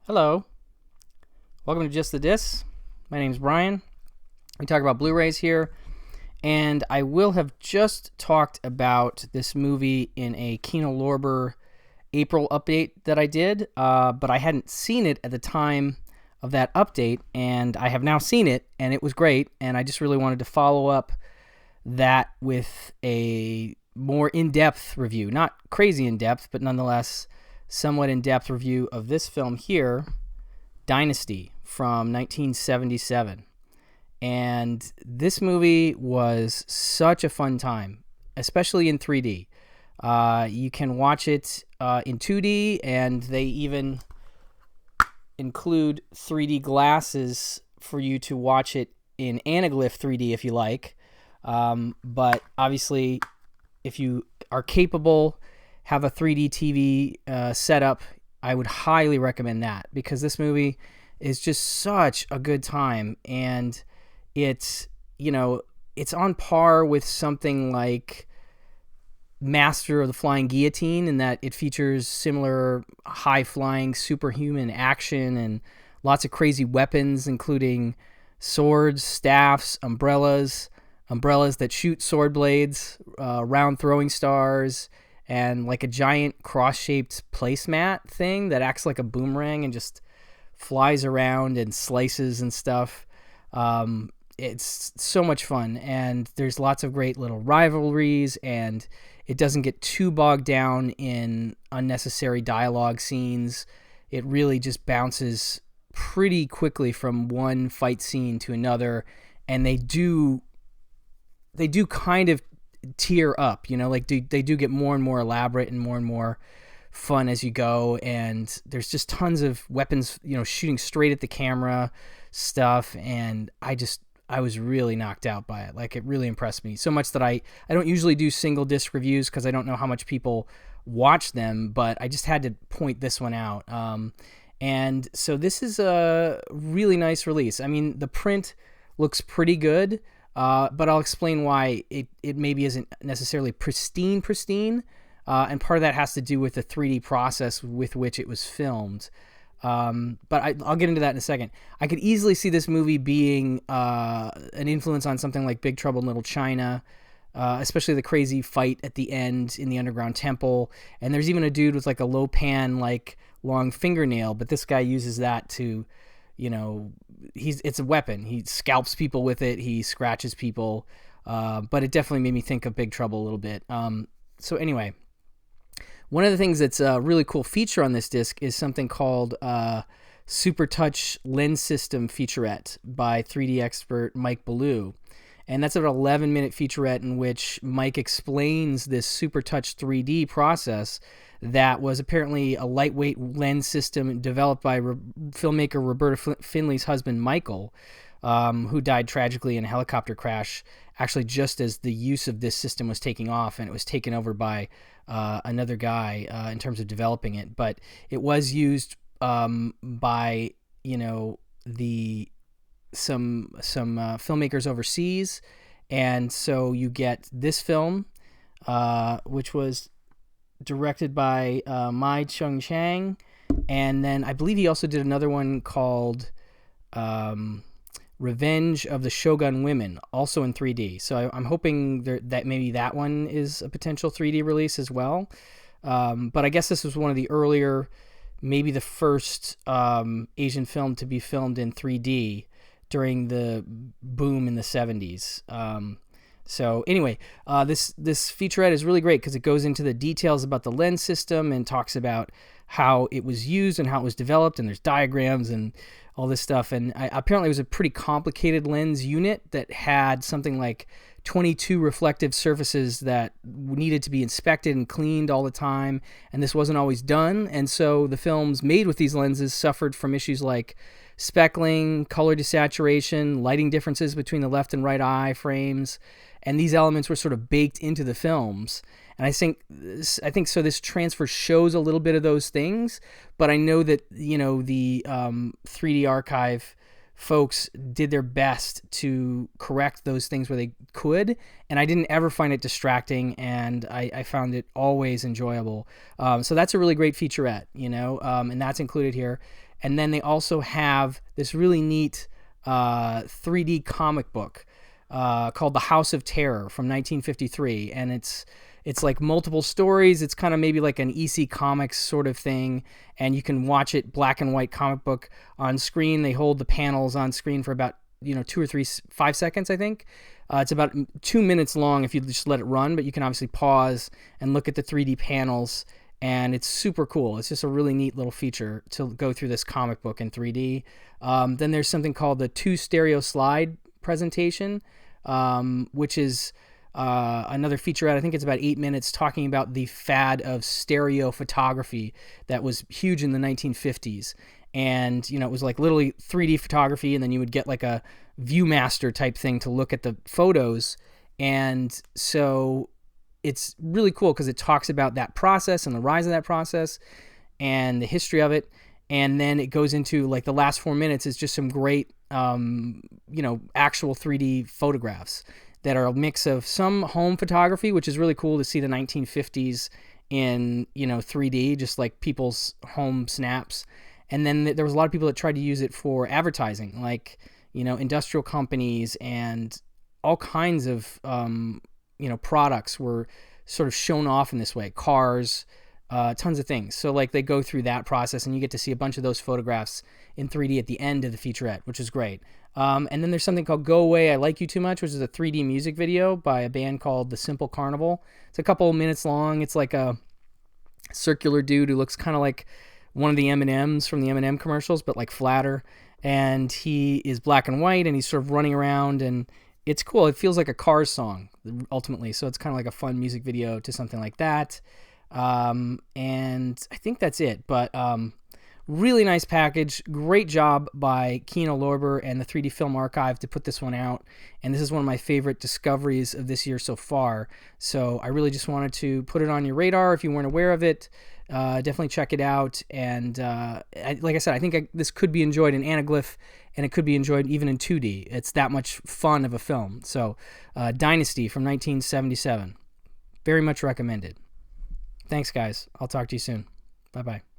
Hello, welcome to Just the Dis. My name's Brian. We talk about Blu-rays here, and I will have just talked about this movie in a Kino Lorber April update that I did, but I hadn't seen it at the time of that update, and I have now seen it, and it was great, and I just really wanted to follow up that with a more in-depth review. Not crazy in-depth, but nonetheless somewhat in-depth review of this film here, DYNASTY from 1977. And this movie was such a fun time, especially in 3D. You can watch it in 2D, and they even include 3D glasses for you to watch it in anaglyph 3D if you like. But obviously, if you are capable, have a 3D TV setup, I would highly recommend that, because this movie is just such a good time, and it's on par with something like Master of the Flying Guillotine in that it features similar high-flying superhuman action and lots of crazy weapons, including swords, staffs, umbrellas that shoot sword blades, round throwing stars, and like a giant cross-shaped placemat thing that acts like a boomerang and just flies around and slices and stuff. It's so much fun, and there's lots of great little rivalries, and it doesn't get too bogged down in unnecessary dialogue scenes. It really just bounces pretty quickly from one fight scene to another, and they do kind of tier up, like they do get more and more elaborate and more fun as you go, and there's just tons of weapons, shooting straight at the camera stuff, and I was really knocked out by it. Like, it really impressed me so much that I don't usually do single disc reviews because I don't know how much people watch them, but I just had to point this one out. And so this is a really nice release. I mean, the print looks pretty good, but I'll explain why it maybe isn't necessarily pristine, and part of that has to do with the 3D process with which it was filmed. But I'll get into that in a second. I could easily see this movie being an influence on something like Big Trouble in Little China, especially the crazy fight at the end in the underground temple. And there's even a dude with like a low pan, like long fingernail, but this guy uses that to, it's a weapon. He scalps people with it. He scratches people. But it definitely made me think of Big Trouble a little bit. So anyway, one of the things that's a really cool feature on this disc is something called Super Touch Lens System Featurette by 3D expert Mike Ballou. And that's an 11-minute featurette in which Mike explains this Super Touch 3D process that was apparently a lightweight lens system developed by filmmaker Roberta Finley's husband, Michael, who died tragically in a helicopter crash, actually just as the use of this system was taking off, and it was taken over by another guy in terms of developing it. But it was used by some filmmakers overseas, and so you get this film, which was directed by Mai Chung Chang, and then I believe he also did another one called Revenge of the Shogun Women, also in 3D. So I'm hoping that maybe that one is a potential 3D release as well. But I guess this was one of the earlier, maybe the first Asian film to be filmed in 3D during the boom in the 70s. So anyway, this featurette is really great because it goes into the details about the lens system and talks about how it was used and how it was developed, and there's diagrams and all this stuff. And apparently it was a pretty complicated lens unit that had something like 22 reflective surfaces that needed to be inspected and cleaned all the time, and this wasn't always done. And so the films made with these lenses suffered from issues like speckling, color desaturation, lighting differences between the left and right eye frames, and these elements were sort of baked into the films. And I think so this transfer shows a little bit of those things, but I know that the 3D archive folks did their best to correct those things where they could, and I didn't ever find it distracting, and I found it always enjoyable. So that's a really great featurette, and that's included here. And then they also have this really neat 3D comic book called The House of Terror from 1953, and it's like multiple stories. It's kind of maybe like an EC Comics sort of thing, and you can watch it black and white comic book on screen. They hold the panels on screen for about 2 or 3, 5 seconds, I think. It's about 2 minutes long if you just let it run, but you can obviously pause and look at the 3D panels, and it's super cool. It's just a really neat little feature to go through this comic book in 3D. Then there's something called the 2 stereo slide presentation, which is another featurette. I think it's about 8 minutes, talking about the fad of stereo photography that was huge in the 1950s. And, it was like literally 3D photography, and then you would get like a Viewmaster type thing to look at the photos. And so it's really cool because it talks about that process and the rise of that process and the history of it. And then it goes into like the last 4 minutes is just some great, actual 3D photographs that are a mix of some home photography, which is really cool to see the 1950s in, 3D, just like people's home snaps. And then there was a lot of people that tried to use it for advertising, like, industrial companies and all kinds of, products were sort of shown off in this way. Cars, tons of things. So like they go through that process, and you get to see a bunch of those photographs in 3D at the end of the featurette, which is great. And then there's something called Go Away, I Like You Too Much, which is a 3D music video by a band called The Simple Carnival. It's a couple minutes long. It's like a circular dude who looks kind of like one of the M&Ms from the M&M commercials, but like flatter. And he is black and white, and he's sort of running around, and it's cool. It feels like a Cars song, ultimately. So it's kind of like a fun music video to something like that. And I think that's it. But really nice package. Great job by Kino Lorber and the 3D Film Archive to put this one out. And this is one of my favorite discoveries of this year so far. So I really just wanted to put it on your radar if you weren't aware of it. Definitely check it out. And like I said, I think this could be enjoyed in anaglyph, and it could be enjoyed even in 2D. It's that much fun of a film. So Dynasty from 1977. Very much recommended. Thanks, guys. I'll talk to you soon. Bye-bye.